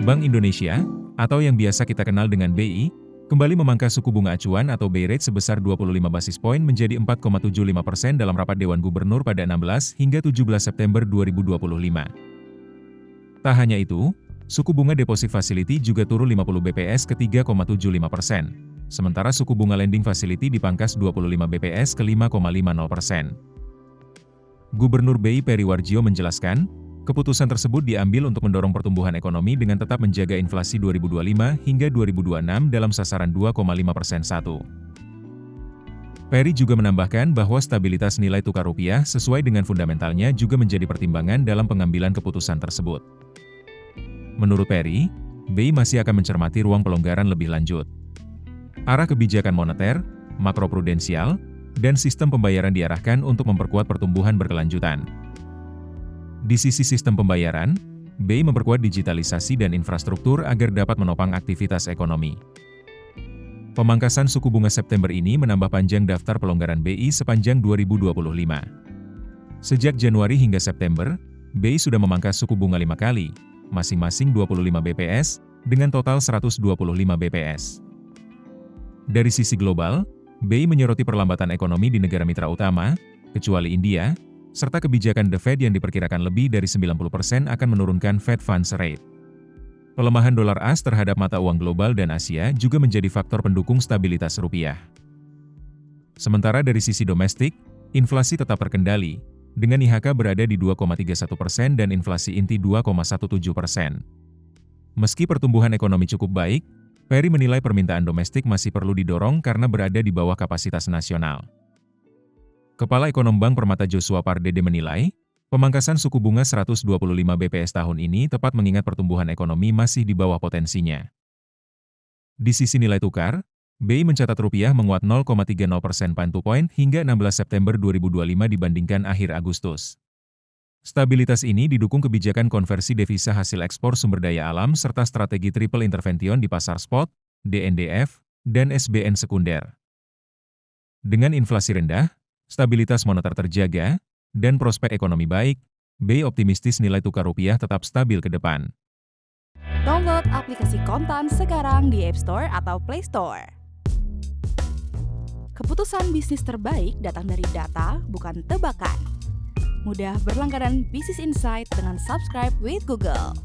Bank Indonesia, atau yang biasa kita kenal dengan BI, kembali memangkas suku bunga acuan atau BI rate sebesar 25 basis poin menjadi 4,75% dalam rapat Dewan Gubernur pada 16 hingga 17 September 2025. Tak hanya itu, suku bunga deposit facility juga turun 50 BPS ke 3,75%, sementara suku bunga lending facility dipangkas 25 BPS ke 5,50%. Gubernur BI Peri Warjio menjelaskan, keputusan tersebut diambil untuk mendorong pertumbuhan ekonomi dengan tetap menjaga inflasi 2025 hingga 2026 dalam sasaran 2,5%. Peri juga menambahkan bahwa stabilitas nilai tukar rupiah sesuai dengan fundamentalnya juga menjadi pertimbangan dalam pengambilan keputusan tersebut. Menurut Peri, BI masih akan mencermati ruang pelonggaran lebih lanjut. Arah kebijakan moneter, makroprudensial, dan sistem pembayaran diarahkan untuk memperkuat pertumbuhan berkelanjutan. Di sisi sistem pembayaran, BI memperkuat digitalisasi dan infrastruktur agar dapat menopang aktivitas ekonomi. Pemangkasan suku bunga September ini menambah panjang daftar pelonggaran BI sepanjang 2025. Sejak Januari hingga September, BI sudah memangkas suku bunga 5 kali, masing-masing 25 BPS, dengan total 125 BPS. Dari sisi global, BI menyoroti perlambatan ekonomi di negara mitra utama, kecuali India, serta kebijakan The Fed yang diperkirakan lebih dari 90% akan menurunkan Fed Funds Rate. Pelemahan dolar AS terhadap mata uang global dan Asia juga menjadi faktor pendukung stabilitas rupiah. Sementara dari sisi domestik, inflasi tetap terkendali, dengan IHK berada di 2,31% dan inflasi inti 2,17%. Meski pertumbuhan ekonomi cukup baik, Peri menilai permintaan domestik masih perlu didorong karena berada di bawah kapasitas nasional. Kepala Ekonom Bank Permata Joshua Pardede menilai, pemangkasan suku bunga 125 BPS tahun ini tepat mengingat pertumbuhan ekonomi masih di bawah potensinya. Di sisi nilai tukar, BI mencatat rupiah menguat 0,30% point hingga 16 September 2025 dibandingkan akhir Agustus. Stabilitas ini didukung kebijakan konversi devisa hasil ekspor sumber daya alam serta strategi triple intervention di pasar spot, DNDF, dan SBN sekunder. Dengan inflasi rendah, stabilitas moneter terjaga, dan prospek ekonomi baik, BI optimistis nilai tukar rupiah tetap stabil ke depan. Download aplikasi Kontan sekarang di App Store atau Play Store. Keputusan bisnis terbaik datang dari data, bukan tebakan. Mudah berlangganan Business Insight dengan subscribe with Google.